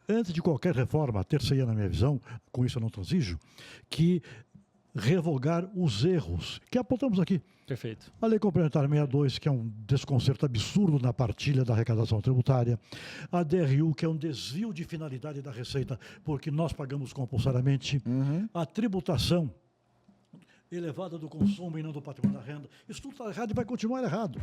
antes de qualquer reforma, a terceira na minha visão, com isso eu não transijo, que revogar os erros que apontamos aqui. Perfeito. A Lei Complementar 62, que é um desconcerto absurdo na partilha da arrecadação tributária. A DRU, que é um desvio de finalidade da Receita, porque nós pagamos compulsoriamente. A tributação elevada do consumo e não do patrimônio da renda. Isso tudo está errado e vai continuar errado.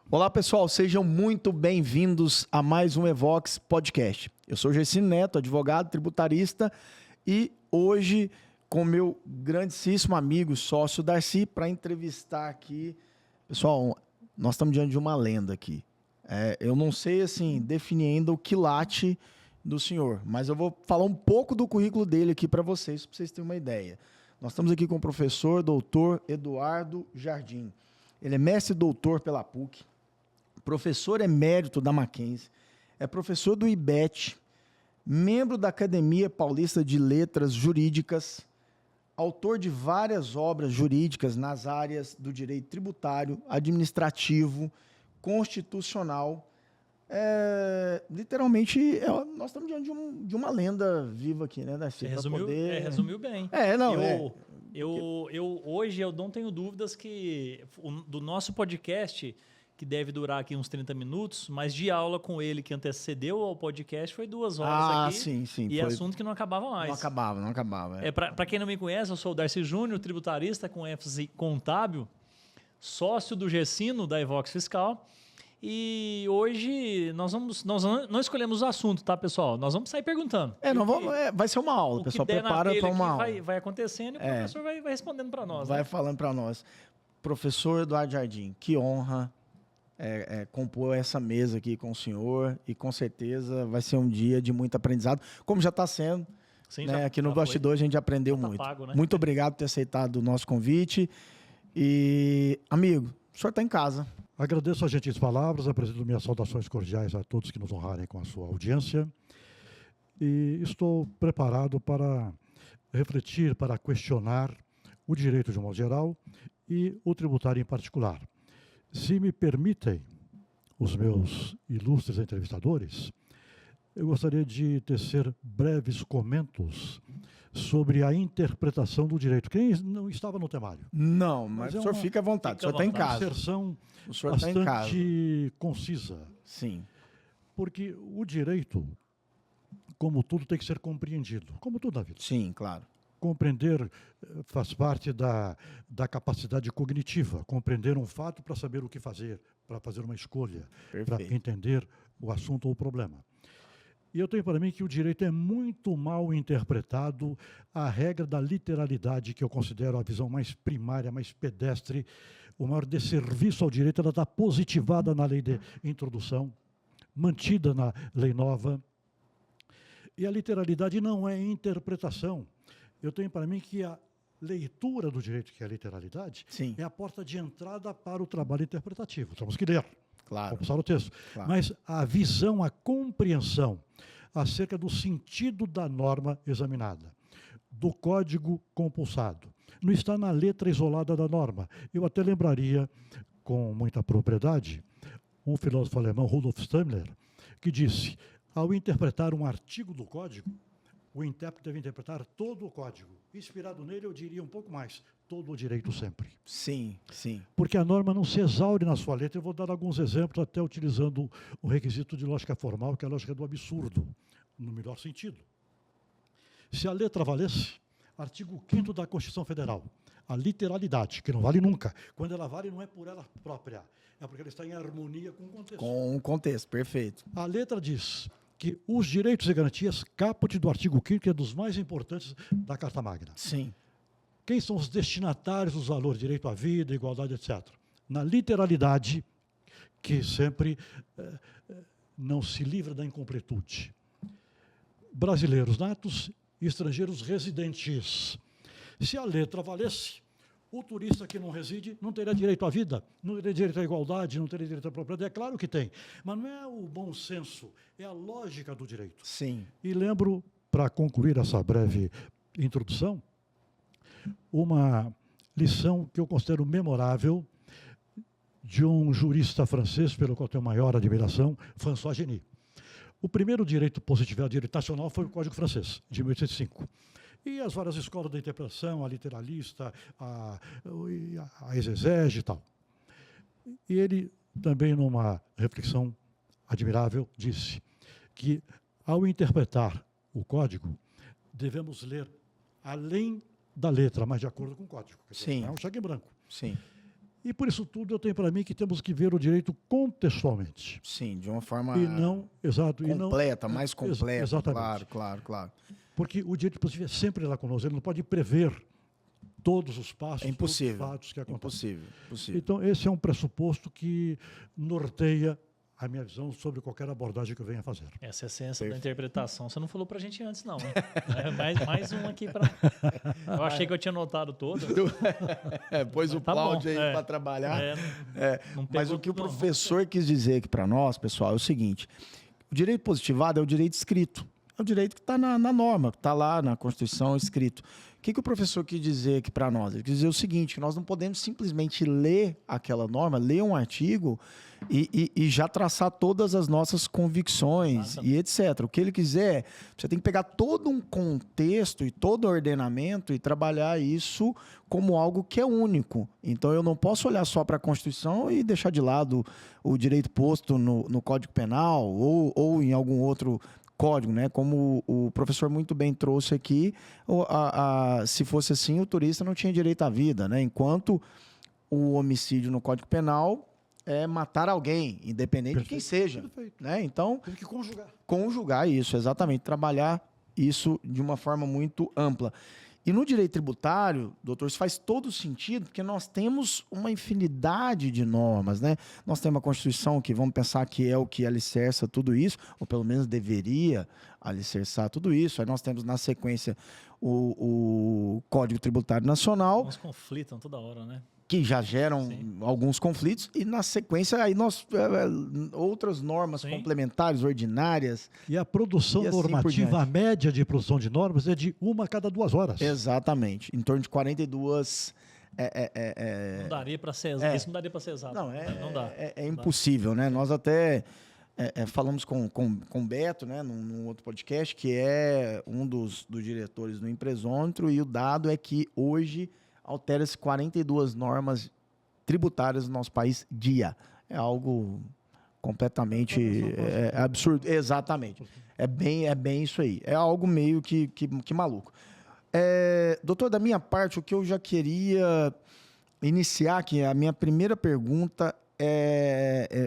Olá, pessoal, sejam muito bem-vindos a mais um Evox Podcast. Eu sou Gercino Neto, advogado tributarista, e hoje com meu grandíssimo amigo, sócio Darcy, para entrevistar aqui. Pessoal, nós estamos diante de uma lenda aqui. Eu não sei, assim, definir ainda o quilate do senhor, mas eu vou falar um pouco do currículo dele aqui para vocês terem uma ideia. Nós estamos aqui com o professor doutor Eduardo Jardim. Ele é mestre e doutor pela PUC, professor emérito da Mackenzie, é professor do IBET, membro da Academia Paulista de Letras Jurídicas, autor de várias obras jurídicas nas áreas do direito tributário, administrativo, constitucional. Literalmente, nós estamos diante de uma lenda viva aqui, né, Darcy? Resumiu bem. Hoje eu não tenho dúvidas que do nosso podcast, que deve durar aqui uns 30 minutos, mas de aula com ele que antecedeu ao podcast foi 2 horas aqui. Sim. E foi assunto que não acabava mais. Não acabava. Para quem não me conhece, eu sou o Darcy Júnior, tributarista com ênfase contábil, sócio do Gercino, da Evox Fiscal. E hoje nós não escolhemos o assunto, tá, pessoal? Nós vamos sair perguntando. Vai ser uma aula, pessoal. Prepara para uma aula. Vai acontecendo e o professor vai respondendo para nós. Vai falando para nós. Professor Eduardo Jardim, que honra compor essa mesa aqui com o senhor, e com certeza vai ser um dia de muito aprendizado, como já está sendo. Sim, né? Aqui no bastidor a gente aprendeu muito. Pago, né? Muito obrigado por ter aceitado o nosso convite. E, amigo, o senhor está em casa. Agradeço as gentis palavras, apresento minhas saudações cordiais a todos que nos honrarem com a sua audiência. E estou preparado para refletir, para questionar o direito de um modo geral e o tributário em particular. Se me permitem, os meus ilustres entrevistadores, eu gostaria de tecer breves comentos sobre a interpretação do direito. Quem não estava no temário? Não, mas o senhor fica à vontade, o senhor está em casa. Uma inserção bastante concisa. Sim. Porque o direito, como tudo, tem que ser compreendido, como tudo na vida. Sim, claro. Compreender faz parte da capacidade cognitiva. Compreender um fato para saber o que fazer, para fazer uma escolha, para entender o assunto ou o problema. E eu tenho para mim que o direito é muito mal interpretado, a regra da literalidade, que eu considero a visão mais primária, mais pedestre, o maior desserviço ao direito, ela está positivada na lei de introdução, mantida na lei nova. E a literalidade não é interpretação. Eu tenho para mim que a leitura do direito, que é a literalidade, é a porta de entrada para o trabalho interpretativo. Temos que ler. Claro. Vamos passar o texto. Claro. Mas a visão, a compreensão acerca do sentido da norma examinada, do código compulsado, não está na letra isolada da norma. Eu até lembraria, com muita propriedade, um filósofo alemão, Rudolf Stamler, que disse, ao interpretar um artigo do código, o intérprete deve interpretar todo o código. Inspirado nele, eu diria um pouco mais, todo o direito sempre. Sim. Porque a norma não se exaure na sua letra. Eu vou dar alguns exemplos, até utilizando o requisito de lógica formal, que é a lógica do absurdo, no melhor sentido. Se a letra valesse, artigo 5º da Constituição Federal, a literalidade, que não vale nunca. Quando ela vale, não é por ela própria, é porque ela está em harmonia com o contexto. Com o contexto, perfeito. A letra diz que os direitos e garantias, caput do artigo 5º, que é dos mais importantes da Carta Magna. Sim. Quem são os destinatários dos valores, direito à vida, igualdade, etc. Na literalidade, que sempre não se livra da incompletude. Brasileiros natos e estrangeiros residentes. Se a letra valesse, o turista que não reside não teria direito à vida, não teria direito à igualdade, não teria direito à propriedade. É claro que tem, mas não é o bom senso, é a lógica do direito. Sim. E lembro, para concluir essa breve introdução, uma lição que eu considero memorável de um jurista francês, pelo qual tenho maior admiração, François Genis. O primeiro direito positivo, direito nacional, foi o Código Francês, de 1805. E as várias escolas da interpretação, a literalista, a exegese e tal. E ele, também numa reflexão admirável, disse que, ao interpretar o código, devemos ler além da letra, mas de acordo com o código. Sim. Não é um cheque em branco. Sim. E por isso tudo eu tenho para mim que temos que ver o direito contextualmente. Sim, de uma forma E não, exato, completa, e não, mais completa. exatamente. Claro. Porque o direito positivo é sempre lá conosco, ele não pode prever todos os passos, É impossível. todos os fatos que acontecem. Impossível. Então, esse é um pressuposto que norteia a minha visão sobre qualquer abordagem que eu venha fazer. Essa é a essência da interpretação. Você não falou pra gente antes, não. Hein? Mais um aqui para. Eu achei que eu tinha notado todo. Pôs o Tá Cláudio bom, aí para trabalhar. Não Mas pegou o que o tudo, não. professor quis dizer aqui para nós, pessoal, é o seguinte: o direito positivado é o direito escrito. É o direito que está na norma, que está lá na Constituição escrito. O que o professor quis dizer aqui para nós? Ele quis dizer o seguinte, que nós não podemos simplesmente ler aquela norma, ler um artigo e já traçar todas as nossas convicções e etc. O que ele quiser, você tem que pegar todo um contexto e todo o ordenamento e trabalhar isso como algo que é único. Então, eu não posso olhar só para a Constituição e deixar de lado o direito posto no Código Penal ou em algum outro código, né? Como o professor muito bem trouxe aqui, se fosse assim, o turista não tinha direito à vida, né? Enquanto o homicídio no Código Penal é matar alguém, independente de quem seja, né? Então, tem que conjugar isso, exatamente, trabalhar isso de uma forma muito ampla. E no direito tributário, doutor, isso faz todo sentido, porque nós temos uma infinidade de normas, né? Nós temos a Constituição, que vamos pensar que é o que alicerça tudo isso, ou pelo menos deveria alicerçar tudo isso. Aí nós temos, na sequência, o Código Tributário Nacional. Uns conflitam toda hora, né? Que já geram alguns conflitos, e na sequência aí nós outras normas complementares, ordinárias. E a produção e assim normativa, a média de produção de normas é de 1 a cada 2 horas. Exatamente, em torno de 42. Não daria para ser exato. Isso não daria para ser exato. Não, não dá. É impossível, né? Nós até falamos com o Beto, né, num outro podcast, que é um dos diretores do Empresômetro, e o dado é que hoje altera-se 42 normas tributárias no nosso país dia. É algo completamente absurdo. Exatamente. É bem isso aí. É algo meio que maluco. Doutor, da minha parte, o que eu já queria iniciar aqui, a minha primeira pergunta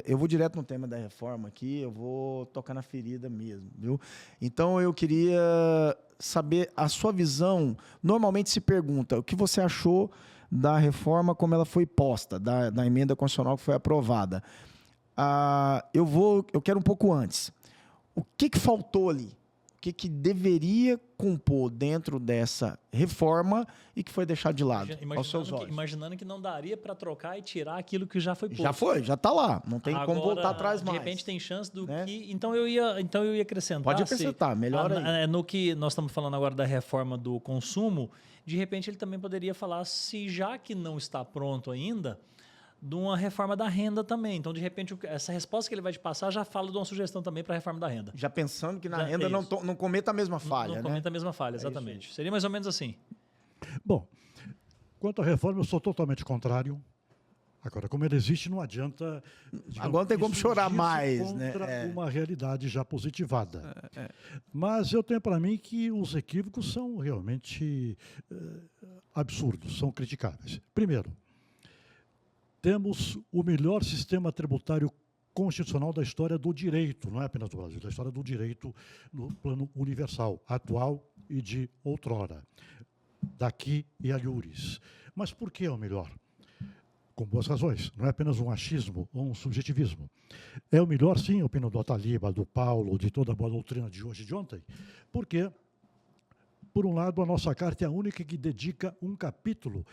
eu vou direto no tema da reforma aqui, eu vou tocar na ferida mesmo, viu? Então, eu queria saber a sua visão. Normalmente se pergunta o que você achou da reforma como ela foi posta, da emenda constitucional que foi aprovada. Eu quero um pouco antes. O que faltou ali? O que deveria compor dentro dessa reforma e que foi deixado de lado aos seus olhos? Imaginando que não daria para trocar e tirar aquilo que já foi posto. Já está lá. Não tem como voltar atrás mais. De repente tem chance do que... Então eu ia acrescentar... Pode acrescentar, melhor aí. No que nós estamos falando agora da reforma do consumo, de repente ele também poderia falar, se já que não está pronto ainda, de uma reforma da renda também. Então, de repente, essa resposta que ele vai te passar já fala de uma sugestão também para a reforma da renda. Já pensando que na renda não cometa a mesma falha, não cometa a mesma falha, exatamente. Seria mais ou menos assim. Bom, quanto à reforma, eu sou totalmente contrário. Agora, como ele existe, não adianta... Agora não tem como chorar mais, contra né? uma realidade já positivada. Mas eu tenho para mim que os equívocos são realmente absurdos, são criticáveis. Primeiro, temos o melhor sistema tributário constitucional da história do direito, não é apenas do Brasil, da história do direito no plano universal, atual e de outrora, daqui e alhures. Mas por que é o melhor? Com boas razões, não é apenas um achismo ou um subjetivismo. É o melhor, sim, a opinião do Ataliba, do Paulo, de toda a boa doutrina de hoje e de ontem, porque, por um lado, a nossa carta é a única que dedica um capítulo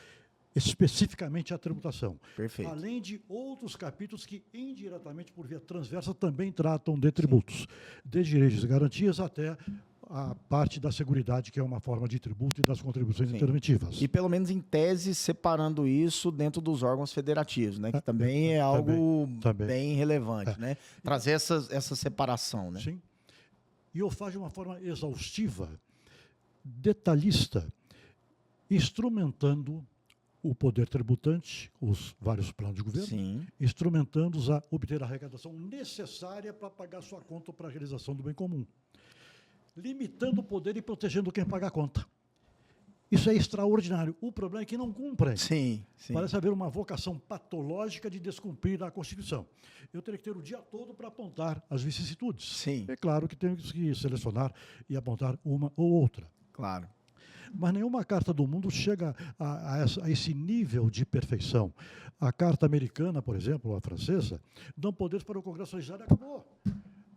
especificamente à tributação. Perfeito. Além de outros capítulos que, indiretamente, por via transversa, também tratam de tributos, de direitos e garantias até a parte da seguridade, que é uma forma de tributo, e das contribuições interventivas. E pelo menos em tese, separando isso dentro dos órgãos federativos, né? Que também é algo bem relevante, né? Trazer essa separação, né? Sim. E eu faço de uma forma exaustiva, detalhista, instrumentando o poder tributante, os vários planos de governo, instrumentando-os a obter a arrecadação necessária para pagar sua conta para a realização do bem comum, limitando o poder e protegendo quem paga a conta. Isso é extraordinário. O problema é que não cumprem. Parece haver uma vocação patológica de descumprir a Constituição. Eu teria que ter o dia todo para apontar as vicissitudes. É claro que tenho que selecionar e apontar uma ou outra. Claro. Mas nenhuma carta do mundo chega a esse nível de perfeição. A carta americana, por exemplo, a francesa, dão poderes para o Congresso Legislativo e acabou.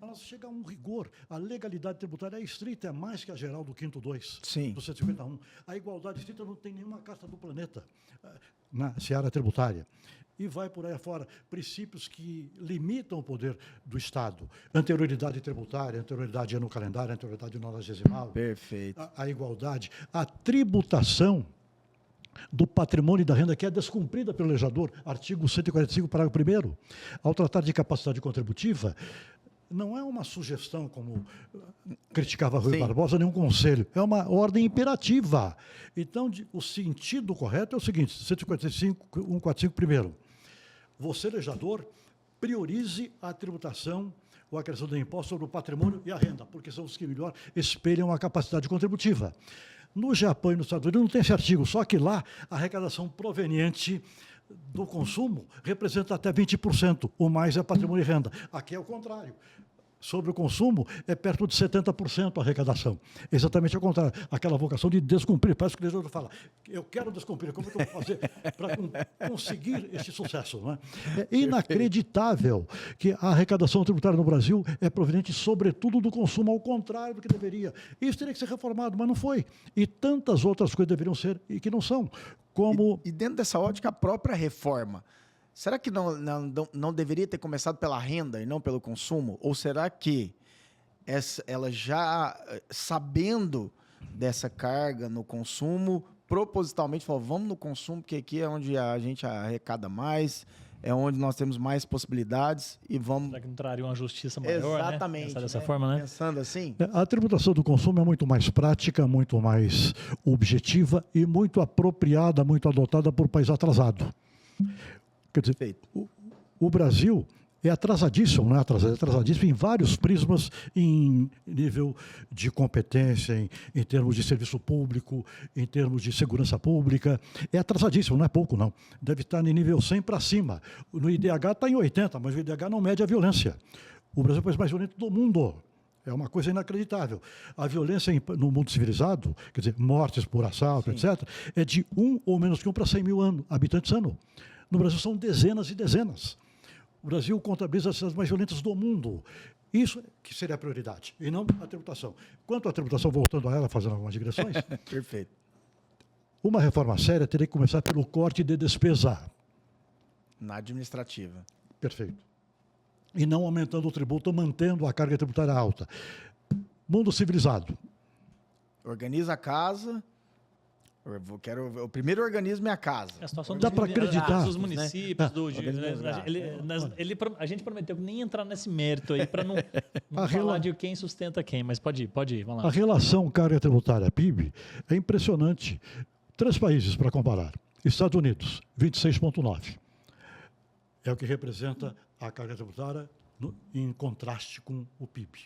Ela chega a um rigor. A legalidade tributária é estrita, é mais que a geral do 5º 2, do 151. A igualdade estrita não tem nenhuma carta do planeta na seara tributária. E vai por aí afora. Princípios que limitam o poder do Estado. Anterioridade tributária, anterioridade ano calendário, anterioridade nonagesimal. Perfeito. A igualdade. A tributação do patrimônio e da renda, que é descumprida pelo legislador, artigo 145, parágrafo 1º. Ao tratar de capacidade contributiva, não é uma sugestão, como criticava Rui Barbosa, nem um conselho. É uma ordem imperativa. Então, o sentido correto é o seguinte, 145, 145 primeiro. Você, legislador, priorize a tributação ou a criação do imposto sobre o patrimônio e a renda, porque são os que melhor espelham a capacidade contributiva. No Japão e nos Estados Unidos não tem esse artigo, só que lá a arrecadação proveniente do consumo representa até 20%, o mais é patrimônio e renda. Aqui é o contrário. Sobre o consumo, é perto de 70% a arrecadação. Exatamente ao contrário. Aquela vocação de descumprir. Parece que o legislador fala, eu quero descumprir, como é que eu vou fazer para conseguir esse sucesso? Não é? É inacreditável que a arrecadação tributária no Brasil é proveniente, sobretudo, do consumo, ao contrário do que deveria. Isso teria que ser reformado, mas não foi. E tantas outras coisas deveriam ser e que não são. Como... E dentro dessa ótica, a própria reforma, será que não deveria ter começado pela renda e não pelo consumo? Ou será que ela já, sabendo dessa carga no consumo, propositalmente falou, vamos no consumo, porque aqui é onde a gente arrecada mais, é onde nós temos mais possibilidades e vamos... Será que não traria uma justiça maior, exatamente, né? Pensar dessa forma, né? Pensando assim? A tributação do consumo é muito mais prática, muito mais objetiva e muito apropriada, muito adotada por país atrasado. Quer dizer, o Brasil é atrasadíssimo, não é atrasado? É atrasadíssimo em vários prismas, em nível de competência, em termos de serviço público, em termos de segurança pública. É atrasadíssimo, não é pouco, não. Deve estar em nível 100 para cima. No IDH está em 80, mas o IDH não mede a violência. O Brasil é o país mais violento do mundo. É uma coisa inacreditável. A violência no mundo civilizado, quer dizer, mortes por assalto, etc., é de 1 ou menos que 1 para 100 mil habitantes ano. No Brasil são dezenas e dezenas. O Brasil contabiliza as cidades mais violentas do mundo. Isso que seria a prioridade, e não a tributação. Quanto à tributação, voltando a ela, fazendo algumas digressões... Perfeito. Uma reforma séria teria que começar pelo corte de despesa. Na administrativa. Perfeito. E não aumentando o tributo, mantendo a carga tributária alta. Mundo civilizado. Organiza a casa... O primeiro organismo é a casa. A situação dá para acreditar. Dos municípios, a gente prometeu nem entrar nesse mérito aí para não falar de quem sustenta quem, mas pode ir, vamos lá. A relação carga tributária-PIB é impressionante. 3 países para comparar. Estados Unidos, 26,9. É o que representa a carga tributária em contraste com o PIB.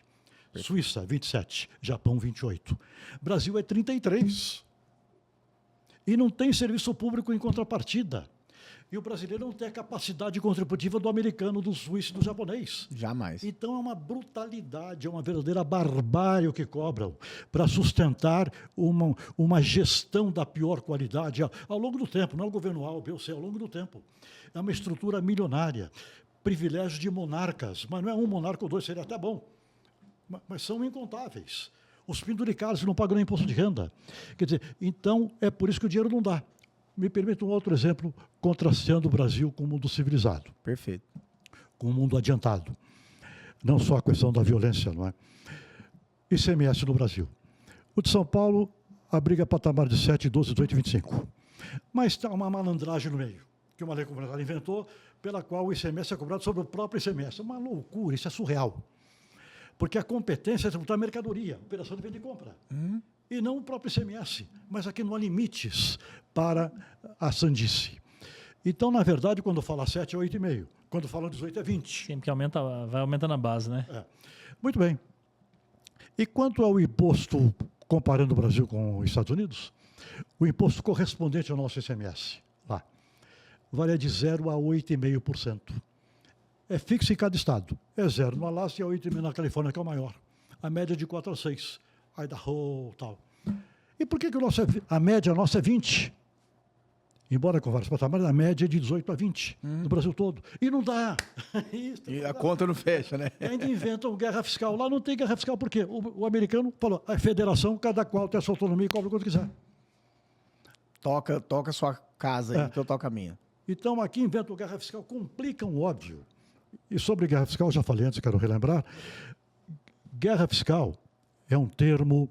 Suíça, 27. Japão, 28. Brasil é 33. E não tem serviço público em contrapartida. E o brasileiro não tem a capacidade contributiva do americano, do suíço e do japonês. Jamais. Então é uma brutalidade, é uma verdadeira barbárie o que cobram para sustentar uma gestão da pior qualidade ao longo do tempo, não é o governo A, o B ou C, ao longo do tempo. É uma estrutura milionária, privilégio de monarcas, mas não é um monarca ou 2, seria até bom, mas são incontáveis. Os penduricários não pagam nem imposto de renda. Quer dizer, então, é por isso que o dinheiro não dá. Me permita um outro exemplo, contrastando o Brasil com o mundo civilizado. Perfeito. Com o mundo adiantado. Não só a questão da violência, não é? ICMS no Brasil. O de São Paulo abriga patamar de 7, 12, 18 e 25. Mas está uma malandragem no meio, que uma lei complementar inventou, pela qual o ICMS é cobrado sobre o próprio ICMS. É uma loucura, isso é surreal. Porque a competência é tributar a mercadoria, operação de venda e compra. E não o próprio ICMS. Mas aqui não há limites para a sandice. Então, na verdade, quando fala 7 é 8,5. Quando fala 18 é 20. Sempre que aumenta, vai aumentando a base, né? Muito bem. E quanto ao imposto, comparando o Brasil com os Estados Unidos, o imposto correspondente ao nosso ICMS, lá, varia de 0 a 8,5%. É fixo em cada estado. É 0 no Alasca e é 8,5% na Califórnia, que é o maior. A média é de 4 a 6. Idaho, tal. E por que a média nossa é 20? Embora com vários patamares, a média é de 18 a 20 no Brasil todo. E não dá. Isso, E a conta não fecha, né? Ainda inventam guerra fiscal. Lá não tem guerra fiscal, por quê? O americano falou, a federação, cada qual tem a sua autonomia e cobra quanto quiser. Toca a sua casa aí, que eu toco a minha. Então, aqui inventam guerra fiscal, complicam o óbvio. E sobre guerra fiscal, eu já falei antes, quero relembrar. Guerra fiscal é um termo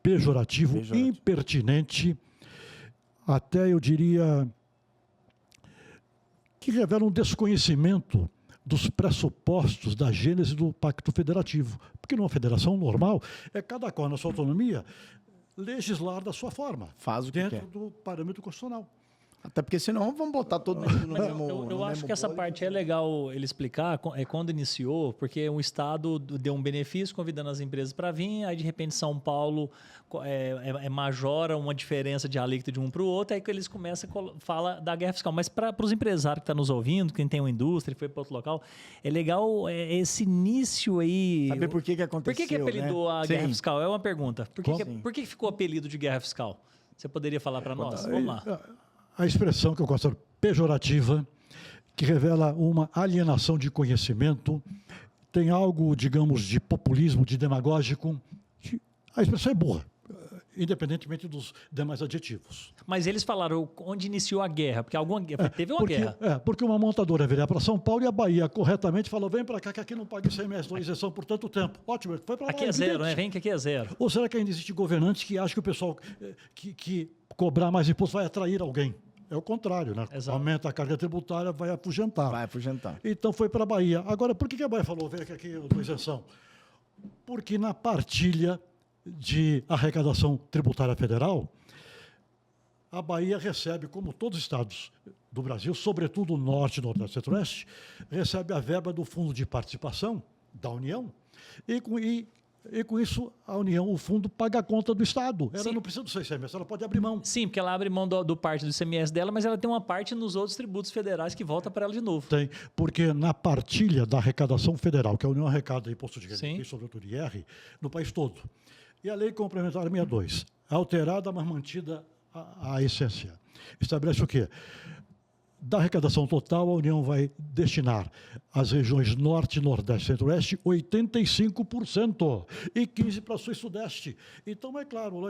pejorativo. Impertinente, até eu diria que revela um desconhecimento dos pressupostos da gênese do Pacto Federativo. Porque numa federação normal, é cada qual na sua autonomia legislar da sua forma. Faz o que dentro quer. do parâmetro constitucional. Até porque senão vamos botar todo mundo no Mas mesmo eu acho que essa parte é legal ele explicar, é quando iniciou, porque um estado deu um benefício convidando as empresas para vir, aí de repente São Paulo majora uma diferença de alíquota de um para o outro, aí que eles começam a falar da guerra fiscal. Mas para os empresários que estão nos ouvindo, quem tem uma indústria e foi para outro local, é legal esse início aí. Saber por que aconteceu, Por que apelidou a guerra Sim. fiscal? É uma pergunta. Por que ficou apelido de guerra fiscal? Você poderia falar para nós? Vamos lá. A expressão que eu considero pejorativa, que revela uma alienação de conhecimento, tem algo, digamos, de populismo, de demagógico. A expressão é burra, independentemente dos demais adjetivos. Mas eles falaram onde iniciou a guerra, porque teve uma guerra. Porque uma montadora viria para São Paulo e a Bahia corretamente falou, vem para cá que aqui não paga ICMS, não isenção por tanto tempo. Ótimo, foi para lá. Aqui é zero, né? Vem que aqui é zero. Ou será que ainda existe governantes que acham que o pessoal que cobrar mais imposto vai atrair alguém? É o contrário, né? Exato. Aumenta a carga tributária, vai afugentar. Vai afugentar. Então foi para a Bahia. Agora, por que a Bahia falou, vem aqui eu dou isenção? Porque na partilha de arrecadação tributária federal, a Bahia recebe, como todos os estados do Brasil, sobretudo o Norte, Nordeste e Centro-Oeste, recebe a verba do Fundo de Participação da União e com isso a União, o fundo, paga a conta do Estado. Ela não precisa do seu ICMS, ela pode abrir mão. Sim, porque ela abre mão do parte do ICMS dela, mas ela tem uma parte nos outros tributos federais que volta para ela de novo. Tem, porque na partilha da arrecadação federal, que a União arrecada imposto de renda Sim. e sobretudo IR, no país todo. E a Lei Complementar 62, alterada, mas mantida a essência. Estabelece o quê? Da arrecadação total, a União vai destinar às regiões Norte, Nordeste e Centro-Oeste 85% e 15% para o Sul e Sudeste. Então, é claro,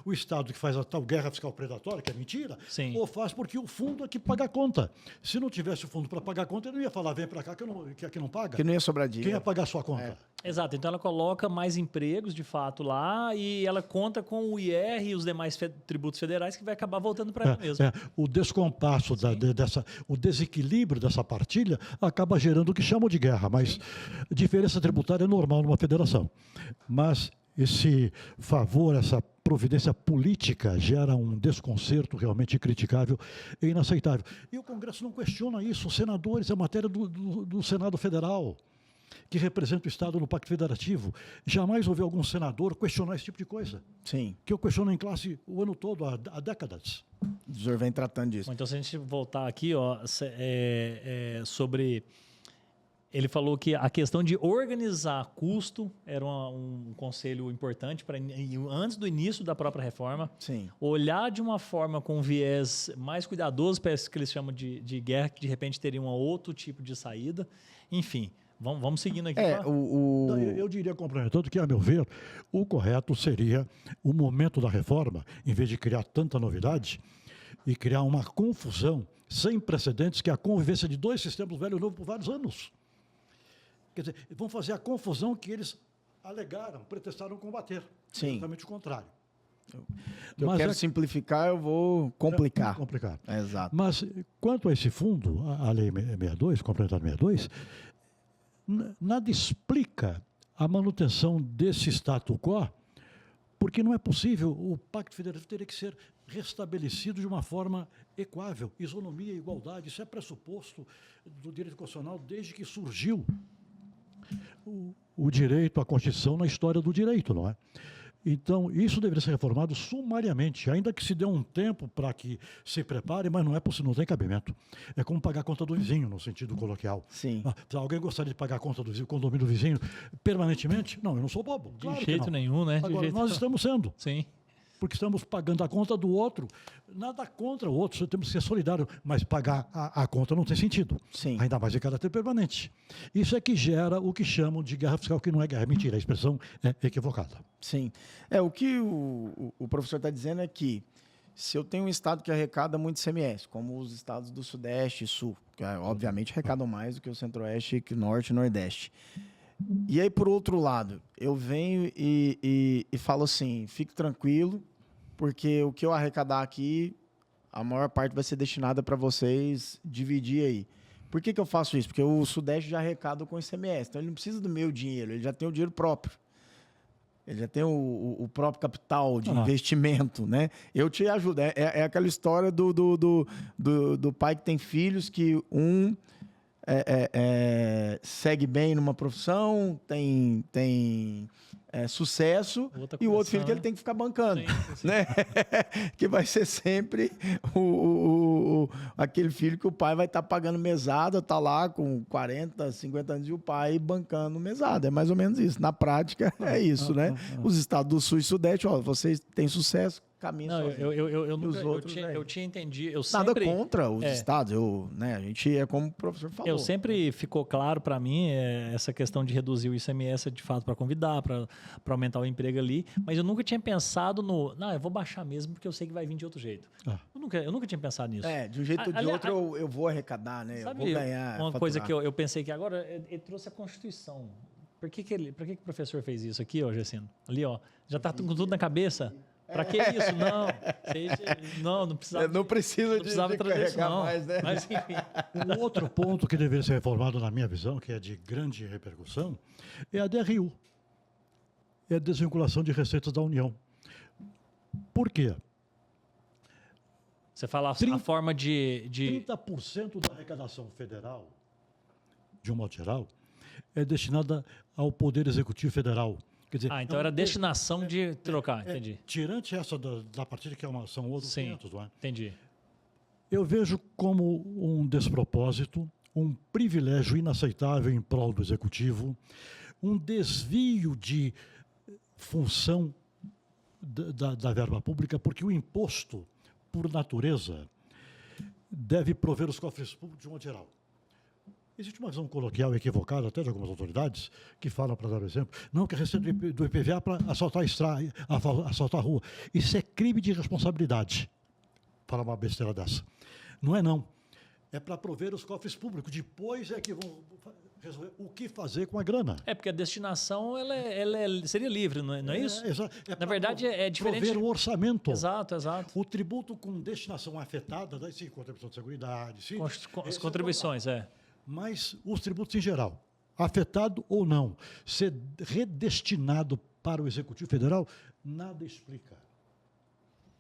o Estado que faz a tal guerra fiscal predatória, que é mentira, Sim. ou faz porque o fundo é que paga a conta. Se não tivesse o fundo para pagar a conta, ele não ia falar, vem para cá que aqui não paga. Que não ia sobrar dinheiro. Quem ia pagar a sua conta? Exato, então ela coloca mais empregos, de fato, lá e ela conta com o IR e os demais tributos federais que vai acabar voltando para ela mesma. O descompasso, o desequilíbrio dessa partilha acaba gerando o que chamam de guerra, mas diferença tributária é normal numa federação. Mas esse favor, essa providência política gera um desconcerto realmente criticável e inaceitável. E o Congresso não questiona isso, os senadores, é matéria do Senado Federal, que representa o Estado no Pacto Federativo. Jamais ouvi algum senador questionar esse tipo de coisa. Sim. Que eu questiono em classe o ano todo, há décadas. O senhor vem tratando disso. Bom, então, se a gente voltar aqui, ó, sobre... Ele falou que a questão de organizar custo era um conselho importante antes do início da própria reforma. Sim. Olhar de uma forma com um viés mais cuidadoso para isso que eles chamam de guerra, que de repente teria um outro tipo de saída. Enfim, vamos seguindo aqui. Eu diria, complementando, que, a meu ver, o correto seria o momento da reforma, em vez de criar tanta novidade, e criar uma confusão sem precedentes, que é a convivência de dois sistemas, velho e novo, por vários anos. Quer dizer, vão fazer a confusão que eles alegaram, pretextaram combater. Sim. Exatamente o contrário. Eu quero simplificar, eu vou complicar. Complicar. Exato. Mas, quanto a esse fundo, a Lei 62, complementar 62, nada explica a manutenção desse status quo, porque não é possível. O Pacto Federativo teria que ser restabelecido de uma forma equável. Isonomia e igualdade, isso é pressuposto do direito constitucional desde que surgiu o direito à Constituição na história do direito, não é? Então, isso deveria ser reformado sumariamente, ainda que se dê um tempo para que se prepare, mas não é possível, não tem cabimento. É como pagar a conta do vizinho, no sentido coloquial. Sim. Se alguém gostaria de pagar a conta do vizinho, condomínio do vizinho, permanentemente? Não, eu não sou bobo. De jeito nenhum, né? Agora, nós estamos sendo. Sim. Porque estamos pagando a conta do outro. Nada contra o outro, temos que ser solidários, mas pagar a conta não tem sentido. Sim. Ainda mais em caráter permanente. Isso é que gera o que chamam de guerra fiscal, que não é guerra, mentira, a expressão é equivocada. Sim. O que o professor está dizendo é que se eu tenho um estado que arrecada muito ICMS, como os estados do Sudeste e Sul, que obviamente arrecadam mais do que o Centro-Oeste, que o Norte e Nordeste. E aí, por outro lado, eu venho e falo assim, fique tranquilo, porque o que eu arrecadar aqui, a maior parte vai ser destinada para vocês dividir aí. Por que eu faço isso? Porque o Sudeste já arrecada com ICMS, então ele não precisa do meu dinheiro, ele já tem o dinheiro próprio. Ele já tem o próprio capital de investimento, né? Eu te ajudo. É aquela história do pai que tem filhos, que segue bem numa profissão, tem sucesso, e o outro filho que ele tem que ficar bancando. Sim. Né? Que vai ser sempre aquele filho que o pai vai estar pagando mesada, tá lá com 40, 50 anos, e o pai bancando mesada. É mais ou menos isso. Na prática, é isso, né? Os estados do Sul e Sudeste, vocês têm sucesso, caminho sozinho. Eu tinha entendido. Nada contra os estados. A gente é como o professor falou. Sempre ficou claro para mim essa questão de reduzir o ICMS de fato para convidar, para aumentar o emprego ali, mas eu nunca tinha pensado eu vou baixar mesmo porque eu sei que vai vir de outro jeito. Eu nunca tinha pensado nisso. De um jeito ou de outro eu vou arrecadar, né? Sabe, eu vou ganhar. Uma coisa que eu pensei que agora, ele trouxe a Constituição. Por que o professor fez isso aqui, Gessino? Ali, já está com tudo na cabeça? Para que isso? Não precisava. Não precisa de trazer isso, não. Mais, né? Mas, enfim. Um outro ponto que deveria ser reformado, na minha visão, que é de grande repercussão, é a DRU. É a desvinculação de receitas da União. Por quê? Você fala a forma de... 30% da arrecadação federal, de um modo geral, é destinada ao Poder Executivo Federal. Quer dizer, então era a destinação de trocar, entendi. Tirante essa da partilha, que são outros 500, não é? Entendi. Eu vejo como um despropósito, um privilégio inaceitável em prol do Executivo, um desvio de função da verba pública, porque o imposto, por natureza, deve prover os cofres públicos de modo geral. Existe uma visão coloquial equivocada, até de algumas autoridades, que falam, para dar um exemplo, não, que a receita do IPVA para assaltar a rua. Isso é crime de responsabilidade, falar uma besteira dessa. Não é, não. É para prover os cofres públicos. Depois é que vão resolver o que fazer com a grana. Porque a destinação seria livre, não é isso? Exato. Na verdade, é diferente. Prover o orçamento. Exato. O tributo com destinação afetada, daí sim, contribuição de seguridade. Sim, as contribuições, Mas os tributos em geral, afetado ou não, ser redestinado para o Executivo Federal, nada explica.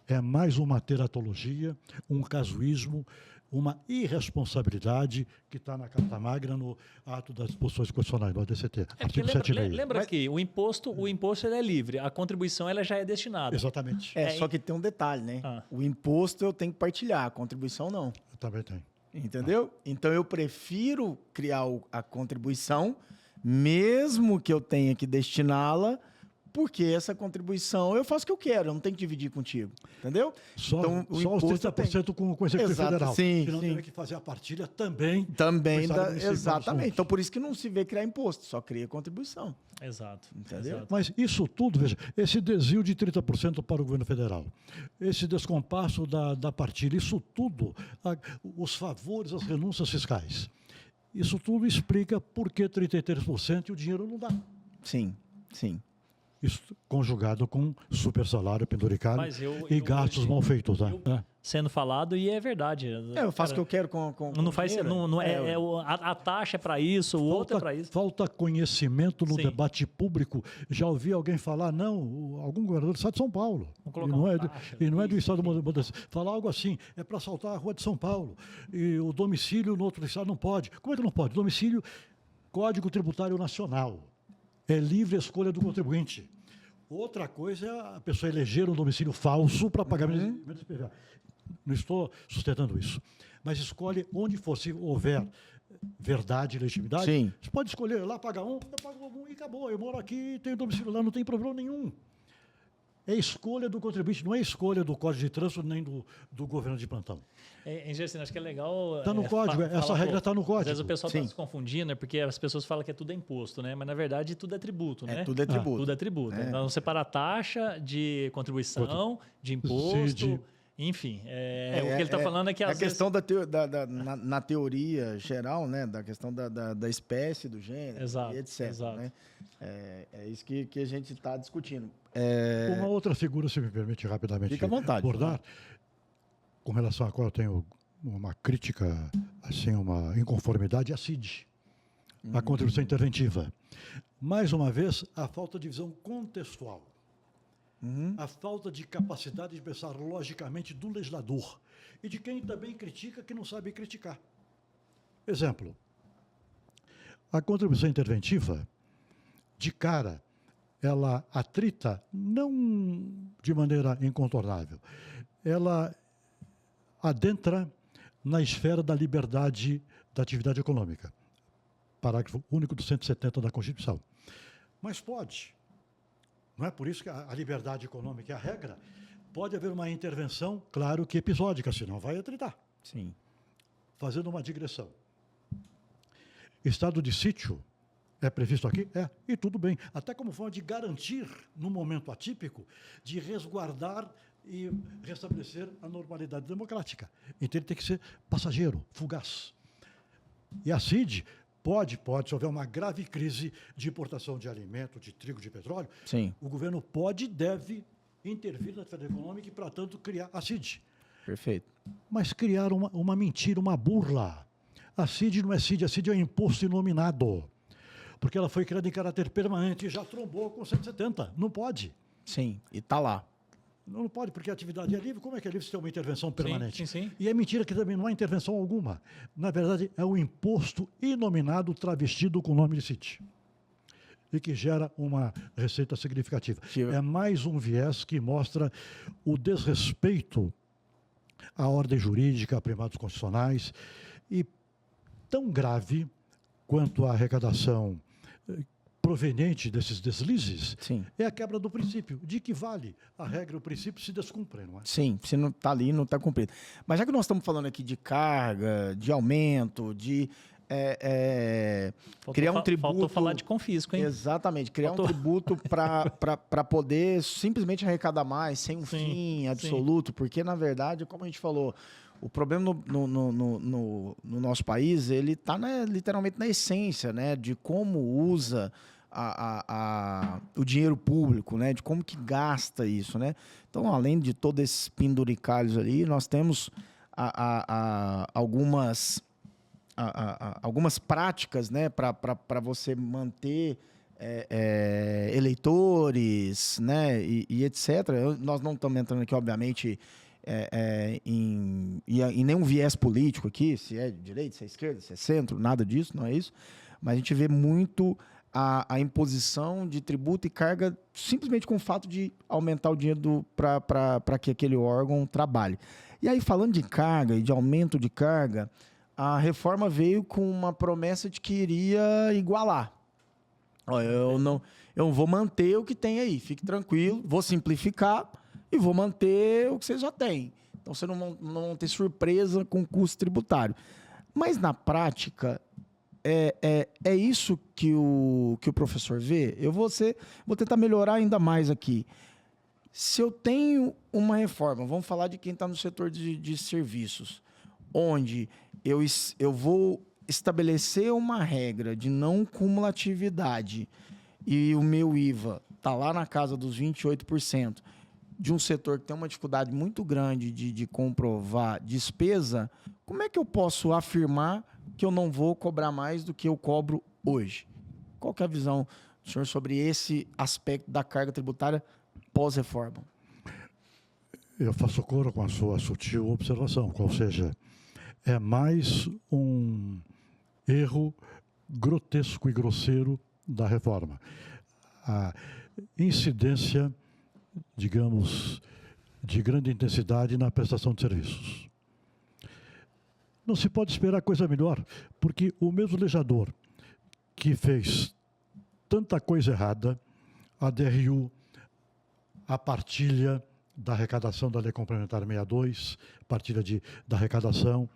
É mais uma teratologia, um casuísmo, uma irresponsabilidade que está na Carta Magna, no ato das disposições constitucionais, no ADCT, artigo 7.6. Lembra que o imposto ele é livre, a contribuição ela já é destinada. Exatamente. Só que tem um detalhe, né? O imposto eu tenho que partilhar, a contribuição não. Eu também tenho. Entendeu? Então eu prefiro criar a contribuição, mesmo que eu tenha que destiná-la, porque essa contribuição eu faço o que eu quero, eu não tenho que dividir contigo. Entendeu? Só os 30% com o Executivo Federal. Sim, não tem que fazer a partilha também. Exatamente. Então por isso que não se vê criar imposto, só cria contribuição. Exato. Entendeu? Exato. Mas isso tudo, veja, esse desvio de 30% para o governo federal, esse descompasso da partilha, isso tudo, os favores, as renúncias fiscais, isso tudo explica por que 33% e o dinheiro não dá. Sim. Sim. Isso conjugado com super salário penduricado e gastos mal feitos. Tá? Sendo falado, e é verdade. Eu faço o que eu quero com não faz dinheiro. não a taxa é para isso, o outro é para isso. Falta conhecimento no debate público. Já ouvi alguém falar, algum governador do estado de São Paulo, e não é do estado do Modesto, falar algo assim, é para assaltar a rua de São Paulo, e o domicílio no outro estado não pode. Como é que não pode? Domicílio, Código Tributário Nacional. É livre a escolha do contribuinte. Outra coisa é a pessoa eleger um domicílio falso para pagamento de IPVA. Não estou sustentando isso. Mas escolhe onde for, se houver verdade e legitimidade. Sim. Você pode escolher lá, pagar eu pago um e acabou. Eu moro aqui, tenho domicílio lá, não tem problema nenhum. É escolha do contribuinte, não é escolha do Código de Trânsito nem do governo de plantão. Gerson, acho que é legal... Está no código, essa regra está no código. Às vezes o pessoal está se confundindo, né? Porque as pessoas falam que tudo é imposto, né? Mas, na verdade, tudo é tributo, né? Tudo é tributo. Tudo é tributo. Então, vamos separar taxa de contribuição, de imposto... Enfim, o que ele está falando é que a questão na teoria geral, né, da questão da espécie, do gênero, e etc. Exato. Né? É isso que a gente está discutindo. Uma outra figura, se me permite rapidamente Fica à vontade, abordar, com relação à qual eu tenho uma crítica, assim, uma inconformidade, é a CID, a contribuição interventiva. Mais uma vez, a falta de visão contextual. A falta de capacidade de pensar logicamente do legislador e de quem também critica que não sabe criticar. Exemplo, a contribuição interventiva, de cara, ela atrita, não de maneira incontornável, ela adentra na esfera da liberdade da atividade econômica, parágrafo único do 170 da Constituição. Mas pode. Não é por isso que a liberdade econômica é a regra. Pode haver uma intervenção, claro que episódica, senão vai atritar. Sim. Fazendo uma digressão. Estado de sítio é previsto aqui? E tudo bem. Até como forma de garantir, num momento atípico, de resguardar e restabelecer a normalidade democrática. Então ele tem que ser passageiro, fugaz. E a CID... Pode, se houver uma grave crise de importação de alimento, de trigo, de petróleo, o governo pode e deve intervir na atividade econômica e, para tanto, criar a CID. Perfeito. Mas criar uma mentira, uma burla. A CID não é CID, a CID é um imposto inominado. Porque ela foi criada em caráter permanente e já trombou com 170. Não pode. Sim, e está lá. Não pode, porque a atividade é livre. Como é que é livre se tem uma intervenção permanente? Sim. E é mentira que também não há intervenção alguma. Na verdade, é um imposto inominado travestido com o nome de CID. E que gera uma receita significativa. É mais um viés que mostra o desrespeito à ordem jurídica, a primados constitucionais, e tão grave quanto a arrecadação proveniente desses deslizes, é a quebra do princípio, de que vale a regra, o princípio se descumpre, não é? Sim, se não está ali, não está cumprido. Mas já que nós estamos falando aqui de carga, de aumento, de criar um tributo... Faltou falar de confisco, hein? Exatamente, criar um tributo para poder simplesmente arrecadar mais, sem um fim absoluto, porque, na verdade, como a gente falou, o problema no nosso país, ele está literalmente na essência, né, de como usa o dinheiro público, né, de como que gasta isso, né? Então, além de todos esses penduricalhos ali, nós temos algumas práticas, né, para você manter eleitores, né, e etc. Nós não estamos entrando aqui, obviamente, em nenhum viés político aqui, se é direita, se é esquerda, se é centro, nada disso, não é isso. Mas a gente vê muito a imposição de tributo e carga simplesmente com o fato de aumentar o dinheiro para que aquele órgão trabalhe. E aí, falando de carga e de aumento de carga, a reforma veio com uma promessa de que iria igualar. Eu não vou manter o que tem aí, fique tranquilo, vou simplificar e vou manter o que vocês já têm. Então, vocês não vão ter surpresa com o custo tributário. Mas, na prática, é isso que o professor vê? Eu vou tentar melhorar ainda mais aqui. Se eu tenho uma reforma, vamos falar de quem está no setor de serviços, onde eu vou estabelecer uma regra de não cumulatividade e o meu IVA está lá na casa dos 28%, de um setor que tem uma dificuldade muito grande de comprovar despesa, como é que eu posso afirmar que eu não vou cobrar mais do que eu cobro hoje? Qual que é a visão do senhor sobre esse aspecto da carga tributária pós-reforma? Eu faço coro com a sua sutil observação, ou seja, é mais um erro grotesco e grosseiro da reforma. A incidência, digamos, de grande intensidade na prestação de serviços. Não se pode esperar coisa melhor, porque o mesmo legislador que fez tanta coisa errada, a DRU, a partilha da arrecadação da Lei Complementar 62, partilha da arrecadação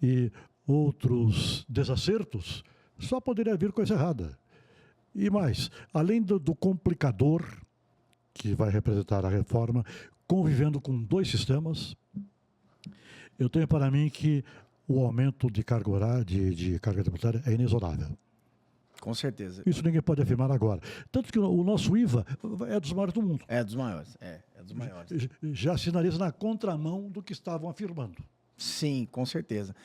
e outros desacertos, só poderia vir coisa errada. E mais, além do complicador que vai representar a reforma, convivendo com dois sistemas, eu tenho para mim que o aumento de carga tributária é inexorável. Com certeza. Isso ninguém pode afirmar agora. Tanto que o nosso IVA é dos maiores do mundo. É dos maiores, é dos maiores. Já sinaliza na contramão do que estavam afirmando. Sim, com certeza.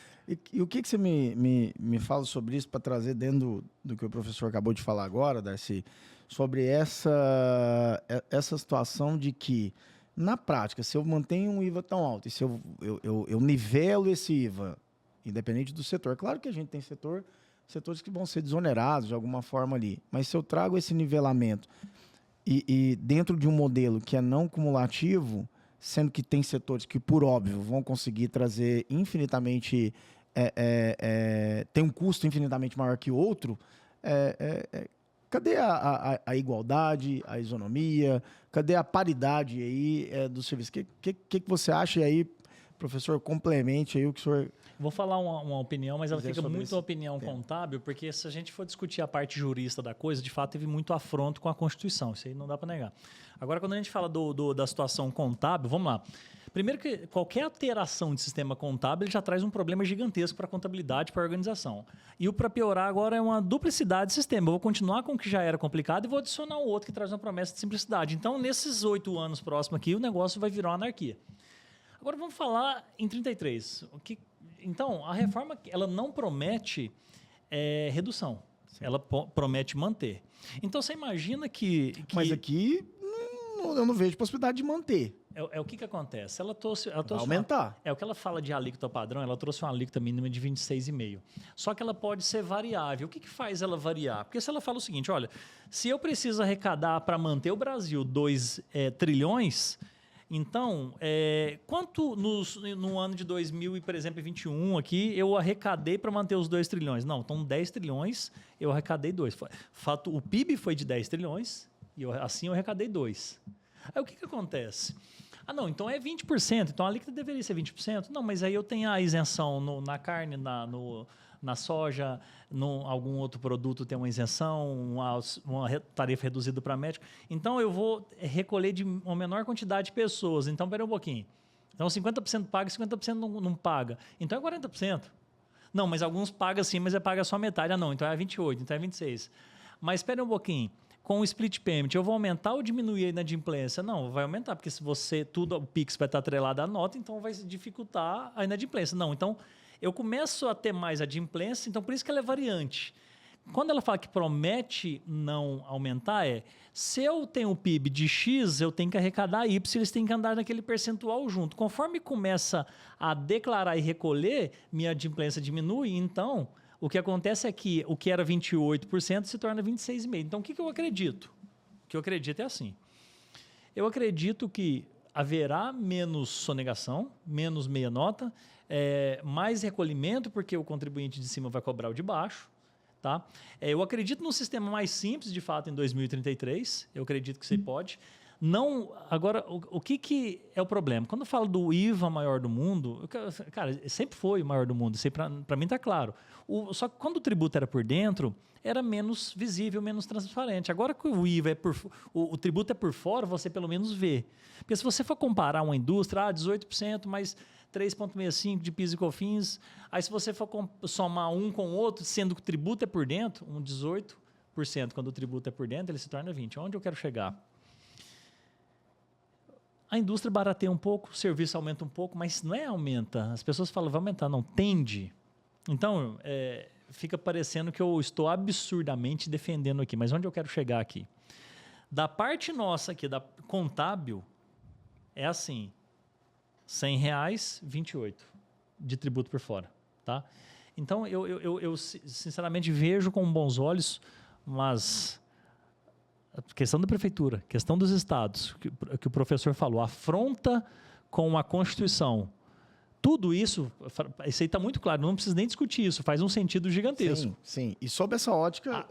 E o que você me fala sobre isso para trazer dentro do que o professor acabou de falar agora, Darcy, sobre essa situação de que, na prática, se eu mantenho um IVA tão alto e se eu nivelo esse IVA, independente do setor, claro que a gente tem setores que vão ser desonerados de alguma forma ali, mas se eu trago esse nivelamento e dentro de um modelo que é não cumulativo, sendo que tem setores que, por óbvio, vão conseguir trazer infinitamente, tem um custo infinitamente maior que outro, cadê a igualdade, a isonomia, cadê a paridade aí do serviço? O que você acha? E aí, professor, complemente aí o que o senhor... Vou falar uma opinião, mas ela fica muito opinião contábil, porque se a gente for discutir a parte jurista da coisa, de fato teve muito afronto com a Constituição, isso aí não dá para negar. Agora, quando a gente fala da situação contábil, vamos lá. Primeiro que qualquer alteração de sistema contábil já traz um problema gigantesco para a contabilidade, para a organização. E para piorar agora é uma duplicidade de sistema. Eu vou continuar com o que já era complicado e vou adicionar um outro que traz uma promessa de simplicidade. Então, nesses 8 anos próximos aqui, o negócio vai virar uma anarquia. Agora vamos falar em 33. Então, a reforma ela não promete redução, ela promete manter. Então, você imagina que... Mas aqui eu não vejo possibilidade de manter. O que acontece? Ela trouxe aumentar. O que ela fala de alíquota padrão, ela trouxe uma alíquota mínima de 26,5%. Só que ela pode ser variável. O que faz ela variar? Porque se ela fala o seguinte, olha, se eu preciso arrecadar para manter o Brasil 2 trilhões... Então, quanto no ano de 2021 aqui, eu arrecadei para manter os 2 trilhões? Não, então 10 trilhões, eu arrecadei 2. Fato, o PIB foi de 10 trilhões, e assim eu arrecadei 2. Aí o que acontece? Ah, não, então é 20%, então a alíquota deveria ser 20%? Não, mas aí eu tenho a isenção na carne, na soja, algum outro produto tem uma isenção, uma tarifa reduzida para médico. Então, eu vou recolher de uma menor quantidade de pessoas. Então, espera um pouquinho. Então, 50% paga e 50% não paga. Então, é 40%. Não, mas alguns pagam sim, mas paga só metade. Ah, não, então é 28%, então é 26%. Mas espera um pouquinho. Com o split payment, eu vou aumentar ou diminuir a inadimplência? Não, vai aumentar, porque se o PIX vai estar atrelado à nota, então vai dificultar a inadimplência. Não, então... eu começo a ter mais adimplência, então por isso que ela é variante. Quando ela fala que promete não aumentar, se eu tenho um PIB de X, eu tenho que arrecadar Y, eles têm que andar naquele percentual junto. Conforme começa a declarar e recolher, minha adimplência diminui, então o que acontece é que o que era 28% se torna 26,5%. Então o que eu acredito? O que eu acredito é assim. Eu acredito que haverá menos sonegação, menos meia nota, mais recolhimento, porque o contribuinte de cima vai cobrar o de baixo. Tá? Eu acredito num sistema mais simples, de fato, em 2033. Eu acredito que você pode. Não, agora, o que é o problema? Quando eu falo do IVA maior do mundo, cara, sempre foi o maior do mundo. Para mim está claro. Só que quando o tributo era por dentro, era menos visível, menos transparente. Agora que o IVA o tributo é por fora, você pelo menos vê. Porque se você for comparar uma indústria, 18%, mais 3,65% de PIS e COFINS, aí se você for somar um com o outro, sendo que o tributo é por dentro, um 18%, quando o tributo é por dentro, ele se torna 20%. Onde eu quero chegar? A indústria barateia um pouco, o serviço aumenta um pouco, mas não é aumenta. As pessoas falam, vai aumentar, não, tende. Então, fica parecendo que eu estou absurdamente defendendo aqui. Mas onde eu quero chegar aqui? Da parte nossa aqui, da contábil, é assim, R$100, 28 de tributo por fora. Tá? Então, eu sinceramente vejo com bons olhos, mas a questão da prefeitura, questão dos estados, que o professor falou, afronta com a Constituição. Tudo isso aí está muito claro, não precisa nem discutir isso, faz um sentido gigantesco. Sim. E sob essa ótica...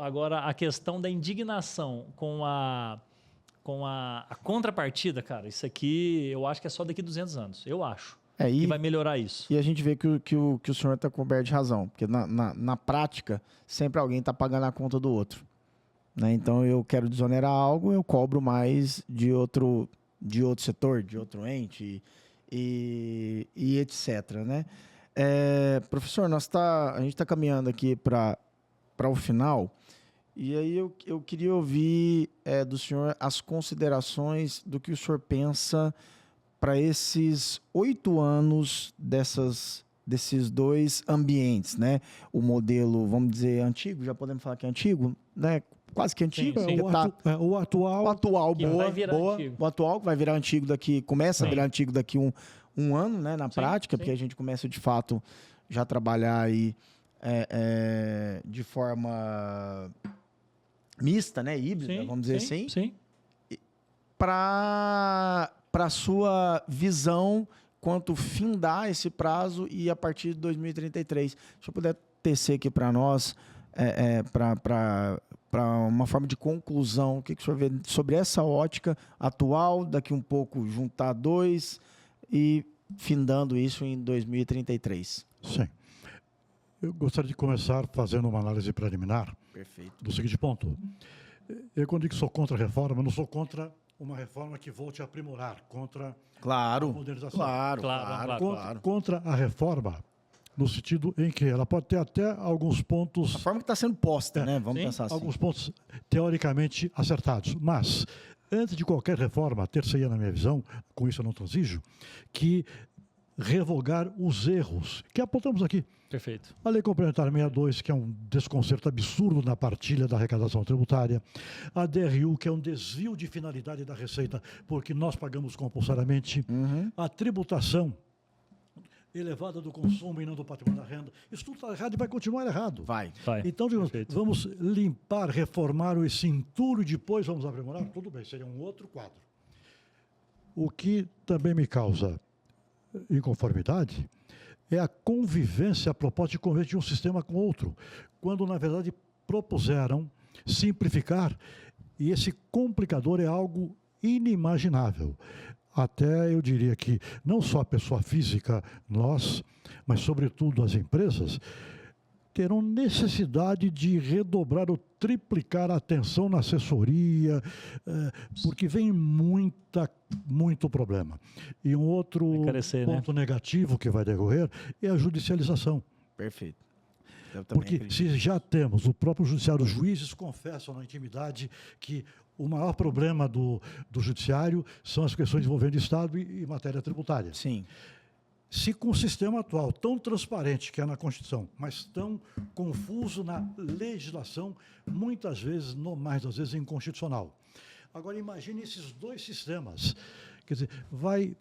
Agora, a questão da indignação com a contrapartida, cara, isso aqui eu acho que é só daqui a 200 anos, eu acho. Que vai melhorar isso. E a gente vê que o senhor está coberto de razão, porque na prática, sempre alguém está pagando a conta do outro. Né? Então, eu quero desonerar algo, eu cobro mais de outro setor, de outro ente e etc. Né? Professor, a gente está caminhando aqui para o final, e aí eu queria ouvir do senhor as considerações do que o senhor pensa para esses 8 anos desses dois ambientes, né? O modelo, vamos dizer, antigo, já podemos falar que é antigo, né? Quase que antigo. Sim. O atual. O atual, que boa. Vai virar antigo. O atual que vai virar antigo daqui, começa a virar antigo daqui um ano, né? Na prática, porque a gente começa de fato já a trabalhar aí de forma mista, né? Híbrida, vamos dizer assim. Sim. Para a sua visão quanto findar esse prazo e a partir de 2033. Se eu puder tecer aqui para nós, para uma forma de conclusão, o que o senhor vê sobre essa ótica atual, daqui um pouco juntar 2 e findando isso em 2033? Sim. Eu gostaria de começar fazendo uma análise preliminar. Perfeito. Do seguinte ponto. Eu, quando digo que sou contra a reforma, não sou contra uma reforma que volte a aprimorar, contra a modernização. Claro. Contra a reforma, no sentido em que ela pode ter até alguns pontos... A forma que está sendo posta, né? Vamos pensar assim. Alguns pontos teoricamente acertados. Mas, antes de qualquer reforma, terceira na minha visão, com isso eu não transijo, que revogar os erros que apontamos aqui. Perfeito. A Lei Complementar 62, que é um desconcerto absurdo na partilha da arrecadação tributária. A DRU, que é um desvio de finalidade da receita, porque nós pagamos compulsoriamente. A tributação elevada do consumo e não do patrimônio da renda. Isso tudo está errado e vai continuar errado. Vai. Então, digamos, vamos limpar, reformar esse entulho e depois vamos aprimorar? Tudo bem, seria um outro quadro. O que também me causa inconformidade é a convivência, a proposta de convivência de um sistema com outro, quando, na verdade, propuseram simplificar, e esse complicador é algo inimaginável. Até eu diria que não só a pessoa física, nós, mas sobretudo as empresas, terão necessidade de redobrar ou triplicar a atenção na assessoria, porque vem muito problema. E um outro ponto negativo que vai decorrer é a judicialização. Perfeito. Porque se já temos o próprio judiciário, os juízes confessam na intimidade que o maior problema do judiciário são as questões envolvendo Estado e matéria tributária. Sim. Se com o sistema atual, tão transparente que é na Constituição, mas tão confuso na legislação, muitas vezes, não mais das vezes, inconstitucional. Agora, imagine esses dois sistemas. Quer dizer, vai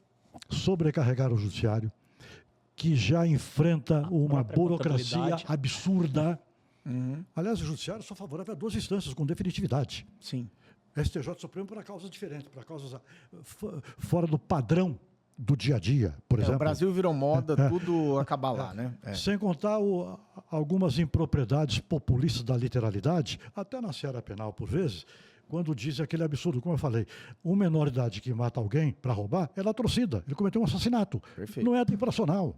sobrecarregar o judiciário, que já enfrenta uma burocracia absurda. Aliás, o judiciário só favorável a 2 instâncias, com definitividade. Sim. STJ Supremo para causas diferentes, para causas fora do padrão do dia a dia, por exemplo. O Brasil virou moda, tudo acaba lá, né? Sem contar algumas impropriedades populistas da literalidade, até na seara penal, por vezes, quando dizem aquele absurdo, como eu falei, uma menor idade que mata alguém para roubar, ela é torcida, ele cometeu um assassinato. Perfeito. Não é infracional.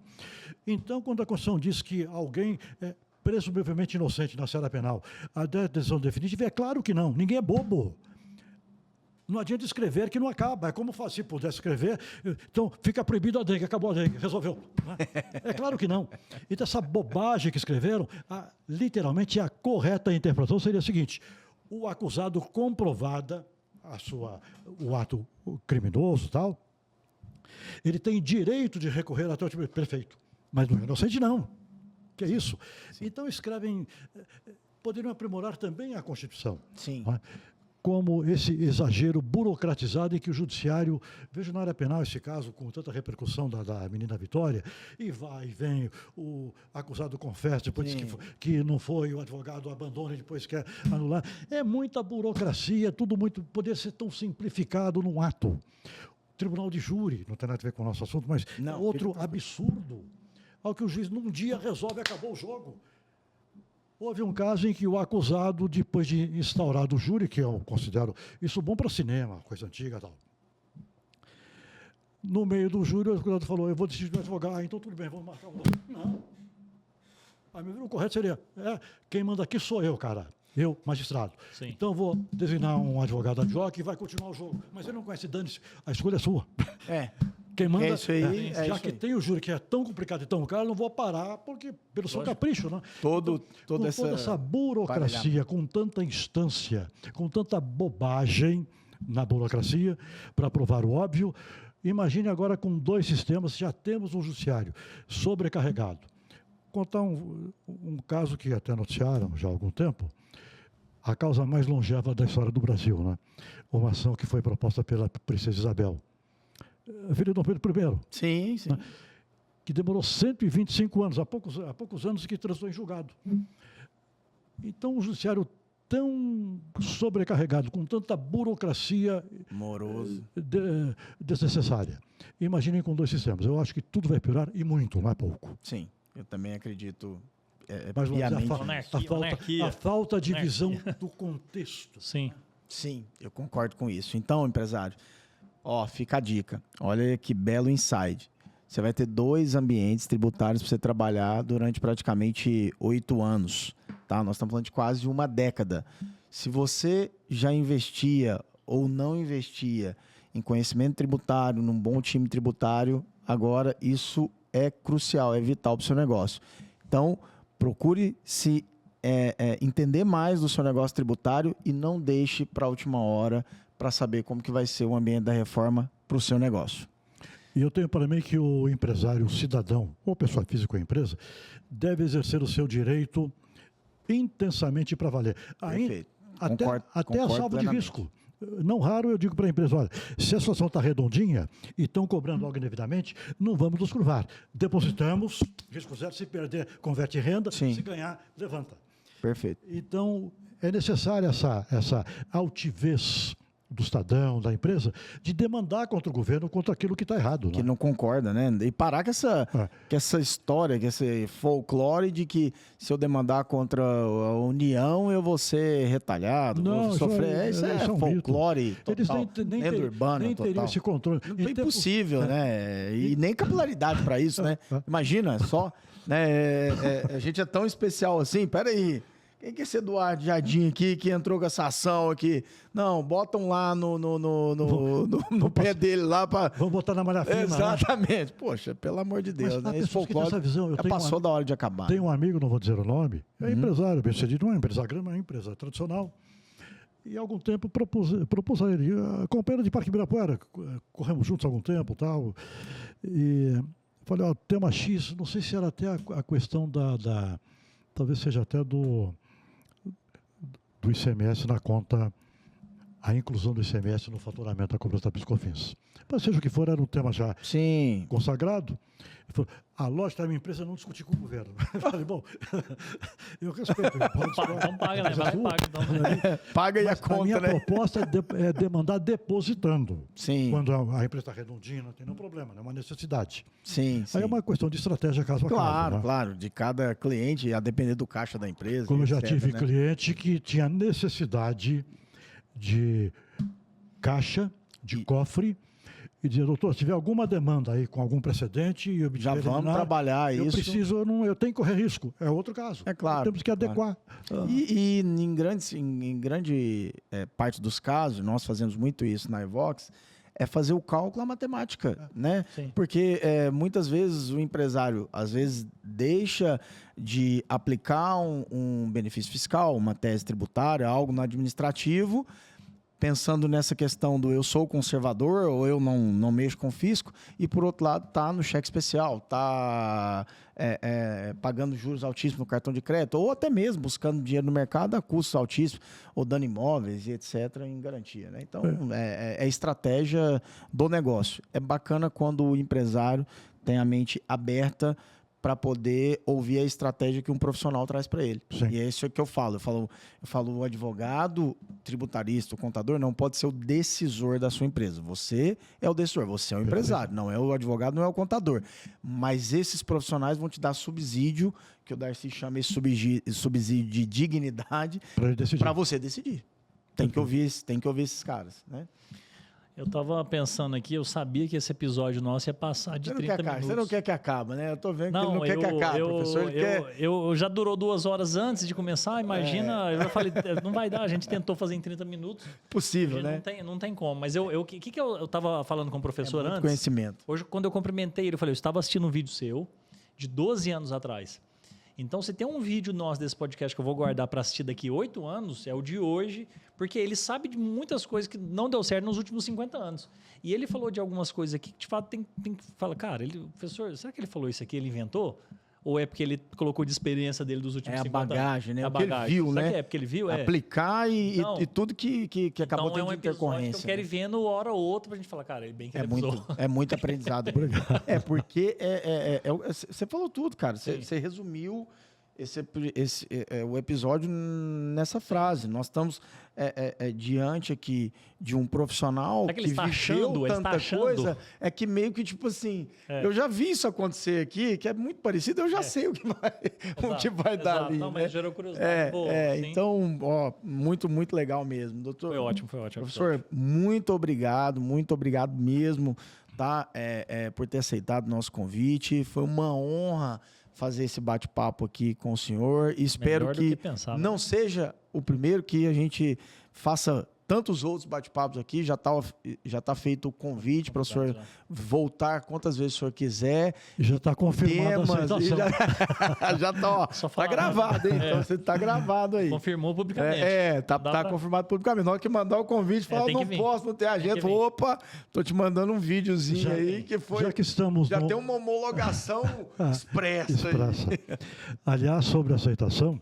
Então, quando a Constituição diz que alguém é presumivelmente inocente na seara penal, a decisão definitiva é claro que não, ninguém é bobo. Não adianta escrever que não acaba. É como se pudesse escrever, então fica proibido a dengue, acabou a dengue, resolveu. É claro que não. Então essa bobagem que escreveram, literalmente a correta interpretação seria a seguinte: o acusado comprovada o ato criminoso e tal, ele tem direito de recorrer até o tribunal. Perfeito. Mas não é inocente, não. Que é isso? Sim. Então escrevem... Poderiam aprimorar também a Constituição. Sim. Não é? Como esse exagero burocratizado em que o judiciário... Vejo na área penal esse caso, com tanta repercussão da menina Vitória, e vai e vem, o acusado confessa, depois diz que não foi, o advogado abandona e depois quer anular. É muita burocracia, tudo muito... Poderia ser tão simplificado num ato. Tribunal de júri, não tem nada a ver com o nosso assunto, mas não, outro absurdo. Ao que o juiz, num dia, resolve e acabou o jogo. Houve um caso em que o acusado, depois de instaurado o júri, que eu considero isso bom para cinema, coisa antiga e tal. No meio do júri, o acusado falou, eu vou decidir do advogado. Então tudo bem, vamos marcar o outro. Não. O correto seria, quem manda aqui sou eu, cara. Eu, magistrado. Sim. Então, vou designar um advogado adjunto e vai continuar o jogo. Mas ele não conhece, dane-se. A escolha é sua. Quem manda, isso aí, já que tem o júri que é tão complicado e tão caro, não vou parar pelo seu capricho. Né? Toda essa burocracia, com tanta instância, com tanta bobagem na burocracia, para provar o óbvio, imagine agora com 2 sistemas, já temos um judiciário sobrecarregado. Vou contar um caso que até noticiaram já há algum tempo, a causa mais longeva da história do Brasil, né? Uma ação que foi proposta pela princesa Isabel, filha de Dom Pedro I. Sim, sim. Né? Que demorou 125 anos, há poucos anos que transitou em julgado. Então, um judiciário tão sobrecarregado, com tanta burocracia moroso, desnecessária. Imaginem com 2 sistemas. Eu acho que tudo vai piorar e muito, não é pouco. Sim, eu também acredito. Mas a falta de visão do contexto. Sim, eu concordo com isso. Então, empresário, fica a dica. Olha que belo insight. Você vai ter 2 ambientes tributários para você trabalhar durante praticamente 8 anos. Tá? Nós estamos falando de quase uma década. Se você já investia ou não investia em conhecimento tributário, num bom time tributário, agora isso é crucial, é vital para o seu negócio. Então, procure se entender mais do seu negócio tributário e não deixe para a última hora para saber como que vai ser o ambiente da reforma para o seu negócio. E eu tenho para mim que o empresário, o cidadão, ou pessoa física ou empresa, deve exercer o seu direito intensamente para valer. Perfeito. Até a salva de risco. Não raro eu digo para a empresa, olha, se a situação está redondinha e estão cobrando algo indevidamente, não vamos nos curvar. Depositamos, risco zero, se perder, converte em renda, se ganhar, levanta. Perfeito. Então, é necessária essa altivez do cidadão, da empresa, de demandar contra o governo, contra aquilo que está errado. Que não concorda, né? E parar com essa história, com esse folclore de que se eu demandar contra a União, eu vou ser retalhado, vou sofrer. Isso é folclore total. Eles nem teriam esse controle. Não é impossível, né? E nem capilaridade para isso, né? Imagina, só... Né? A gente é tão especial assim, peraí... Quem que é esse Eduardo Jardim aqui que entrou com essa ação aqui? Não, botam lá no pé dele lá para... Vamos botar na malha fina. Exatamente. Né? Poxa, pelo amor de Deus. Né? Esse folclore essa visão. já passou da hora de acabar. Tem um amigo, não vou dizer o nome, é empresário, bem-sucedido, não é uma empresa grande, é uma empresa tradicional. E há algum tempo propus a ele, a companheira de Parque Ibirapuera, corremos juntos há algum tempo e tal. E falei, tema X, não sei se era até a questão talvez seja até do ICMS na conta, a inclusão do ICMS no faturamento da cobrança da PIS/COFINS. Mas seja o que for, era um tema já consagrado. Ele falou, a lógica da minha empresa é não discutir com o governo. Eu falei, bom, eu respeito. Então paga, né? Vai, paga. Então. Paga e a conta, minha proposta é demandar depositando. Sim. Quando a empresa está redondinha, não tem nenhum problema, é uma necessidade. Sim. Aí é uma questão de estratégia caso a caso. Claro. De cada cliente, a depender do caixa da empresa. Como eu já tive cliente que tinha necessidade de caixa, de cofre, e dizer, doutor, se tiver alguma demanda aí com algum precedente... E já vamos trabalhar isso. Eu tenho que correr risco. É outro caso. É claro. Temos que adequar. Claro. E em grande parte dos casos, nós fazemos muito isso na Evox, é fazer o cálculo, a matemática, né? Sim. Porque muitas vezes o empresário, às vezes, deixa de aplicar um benefício fiscal, uma tese tributária, algo no administrativo, pensando nessa questão do eu sou conservador ou eu não mexo com fisco, e por outro lado está no cheque especial, está pagando juros altíssimos no cartão de crédito, ou até mesmo buscando dinheiro no mercado a custos altíssimos, ou dando imóveis e etc. em garantia, né? Então, é estratégia do negócio. É bacana quando o empresário tem a mente aberta para poder ouvir a estratégia que um profissional traz para ele. Sim. E é isso que eu falo. Eu falo, o advogado, tributarista, o contador não pode ser o decisor da sua empresa. Você é o decisor, você é o empresário, não é o advogado, não é o contador. Mas esses profissionais vão te dar subsídio, que o Darcy chama esse subsídio de dignidade, para você decidir. Tem que ouvir esses caras, né? Eu estava pensando aqui, eu sabia que esse episódio nosso ia passar de 30 minutos. Você não quer que acabe, né? Eu tô vendo que ele não quer que acabe, professor. Eu já durou 2 horas antes de começar, imagina. Eu já falei, não vai dar, a gente tentou fazer em 30 minutos. Possível, né? Não tem como. Mas o que eu estava falando com o professor antes? Conhecimento. Hoje, quando eu cumprimentei ele, eu falei, eu estava assistindo um vídeo seu de 12 anos atrás. Então, se tem um vídeo nosso desse podcast que eu vou guardar para assistir daqui 8 anos, é o de hoje, porque ele sabe de muitas coisas que não deu certo nos últimos 50 anos. E ele falou de algumas coisas aqui que, de fato, tem que falar, cara, professor, será que ele falou isso aqui, ele inventou? Ou é porque ele colocou de experiência dele dos últimos 50 anos? É a bagagem, né? É a bagagem. Ele viu, será né? que é porque ele viu? Aplicar e tudo que acabou tendo de intercorrência. Eu quero ir vendo hora ou outra pra gente falar, cara, ele bem que ele é muito aprendizado. Porque você falou tudo, cara. Você resumiu o episódio nessa frase. Nós estamos diante aqui de um profissional que viveu tanta coisa, que meio que tipo assim, eu já vi isso acontecer aqui, que é muito parecido, eu já sei o que vai dar ali. Não, mas gerou curiosidade. Então, muito, muito legal mesmo. Doutor, foi ótimo. Professor, muito obrigado mesmo, tá? Por ter aceitado o nosso convite. Foi uma honra fazer esse bate-papo aqui com o senhor. Espero que não seja o primeiro, que a gente faça tantos outros bate-papos aqui. Já tá feito o convite para o senhor voltar quantas vezes o senhor quiser. Já está confirmado a aceitação. Já tá gravado, hein? Então você está gravado aí. Confirmou publicamente. Tá confirmado publicamente. Na hora que mandar o convite, fala, não posso, não ter agenda. Opa, tô te mandando um videozinho aí que foi. Já que estamos. Já tem uma homologação expressa. Aliás, sobre a aceitação,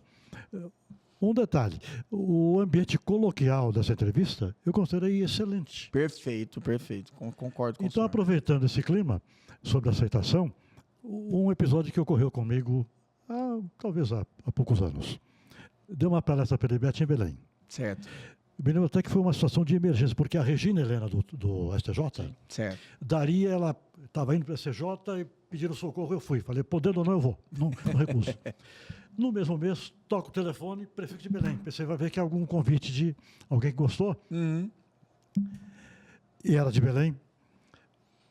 um detalhe, o ambiente coloquial dessa entrevista eu considerei excelente. Perfeito, concordo com o Então, senhor. aproveitando esse clima sobre aceitação, um episódio que ocorreu comigo talvez há poucos anos. Deu uma palestra pela IBET em Belém. Certo. Me lembro até que foi uma situação de emergência, porque a Regina Helena do STJ, certo. Daria, ela estava indo para a STJ e pediram socorro, eu fui. Falei, podendo ou não, eu vou. Não recuso. No mesmo mês, toco o telefone, prefeito de Belém. Pensei, vai ver que é algum convite de alguém que gostou. Uhum. E era de Belém.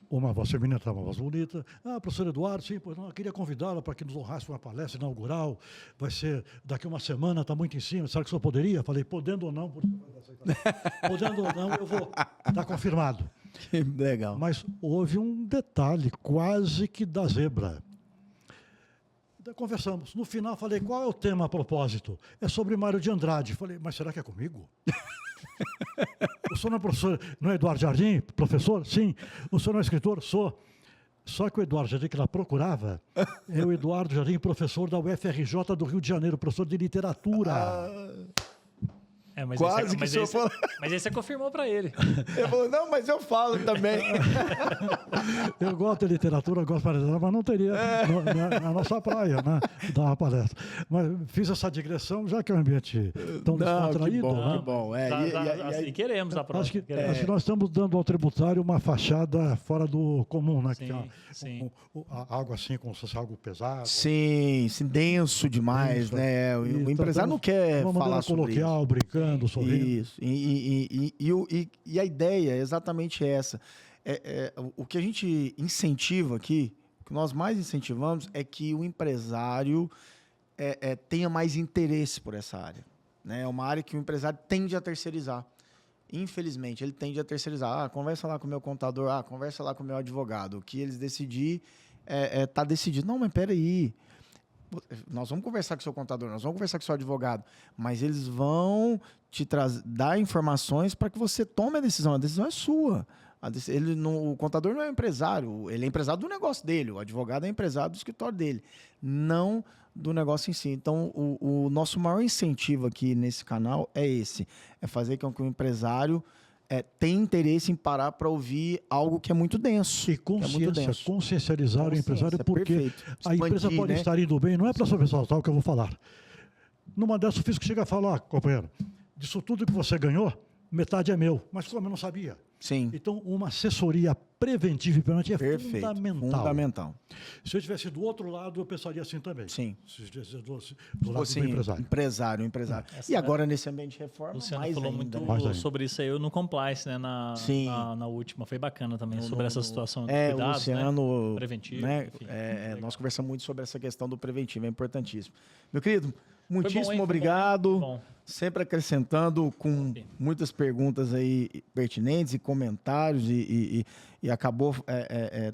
Uma voz feminina, uma voz bonita. Professor Eduardo, sim, pois não, eu queria convidá-la para que nos honrasse uma palestra inaugural. Vai ser daqui uma semana, está muito em cima. Será que o senhor poderia? Falei, podendo ou não, podendo ou não, eu vou. Está confirmado. Que legal. Mas houve um detalhe quase que da zebra. Conversamos. No final, falei, qual é o tema a propósito? É sobre Mário de Andrade. Falei, mas será que é comigo? O senhor não é professor, não é Eduardo Jardim, professor? Sim. O senhor não é escritor? Sou. Só que o Eduardo Jardim, que ela procurava, é o Eduardo Jardim, professor da UFRJ do Rio de Janeiro, professor de literatura. Mas quase que o senhor falou. Mas aí você confirmou para ele. Ele falou, não, mas eu falo também. Eu gosto de literatura, gosto de palestra, mas não teria na nossa praia, né, dar uma palestra. Mas fiz essa digressão, já que é um ambiente tão descontraído. Que bom. E queremos a próxima. Acho que nós estamos dando ao tributário uma fachada fora do comum, né? Sim. Algo assim, como se fosse algo pesado. Sim, denso demais, né? O empresário não quer falar sobre coloquial, isso. Brincando, sorrindo. Isso. E a ideia é exatamente essa. O que a gente incentiva aqui, o que nós mais incentivamos é que o empresário tenha mais interesse por essa área. Né? É uma área que o empresário tende a terceirizar. Infelizmente, ele tende a terceirizar. Conversa lá com o meu contador, conversa lá com o meu advogado. O que eles decidir tá decidido. Não, mas peraí. Nós vamos conversar com o seu contador, nós vamos conversar com o seu advogado, mas eles vão te dar informações para que você tome a decisão. A decisão é sua. O contador não é empresário, ele é empresário do negócio dele, o advogado é empresário do escritório dele, não do negócio em si. Então, o nosso maior incentivo aqui nesse canal é esse, é fazer com que o empresário tenha interesse em parar para ouvir algo que é muito denso. E consciencializar o empresário, porque a empresa pode estar indo bem, não é para sobressaltar o que eu vou falar. Numa dessas, o fisco chega a falar, companheiro, disso tudo que você ganhou, metade é meu, mas como eu não sabia? Sim. Então, uma assessoria preventiva e permanente é fundamental. Se eu estivesse do outro lado, eu pensaria assim também. Sim. Se estivesse do lado do empresário. Empresário. E agora, nesse ambiente de reforma, Luciano mais falou ainda. muito sobre isso aí no Compliance, né? Na última. Foi bacana também, sobre essa situação de cuidados, o Luciano, né? Preventivo. Né? Nós conversamos muito sobre essa questão do preventivo, é importantíssimo. Meu querido, muitíssimo obrigado. Sempre acrescentando com muitas perguntas aí pertinentes e comentários e acabou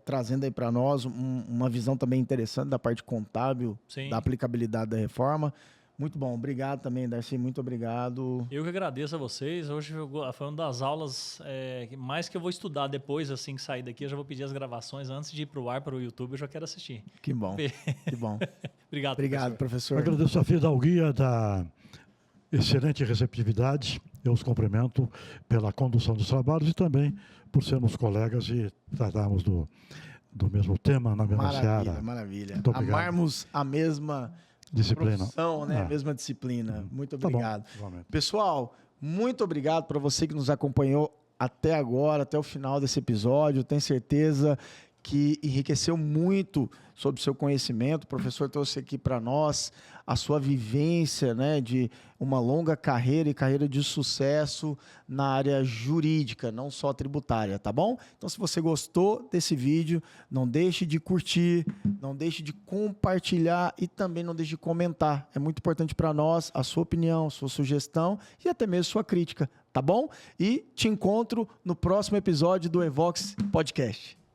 trazendo aí para nós uma visão também interessante da parte contábil, da aplicabilidade da reforma. Muito bom, obrigado também, Darcy, muito obrigado. Eu que agradeço a vocês. Hoje foi uma das aulas mais que eu vou estudar depois, assim que sair daqui. Eu já vou pedir as gravações antes de ir para o ar, para o YouTube, eu já quero assistir. Que bom, que bom. Obrigado, professor. Eu agradeço a fidalguia da excelente receptividade. Eu os cumprimento pela condução dos trabalhos e também por sermos colegas e tratarmos do mesmo tema na mesma seara. Maravilha. Amarmos a mesma disciplina. Profissão, né? Mesma disciplina. Muito obrigado. Pessoal, muito obrigado para você que nos acompanhou até agora, até o final desse episódio. Tenho certeza que enriqueceu muito sobre o seu conhecimento. O professor trouxe aqui para nós a sua vivência, né, de uma longa carreira e carreira de sucesso na área jurídica, não só tributária, tá bom? Então, se você gostou desse vídeo, não deixe de curtir, não deixe de compartilhar e também não deixe de comentar. É muito importante para nós a sua opinião, sua sugestão e até mesmo sua crítica, tá bom? E te encontro no próximo episódio do Evox Podcast.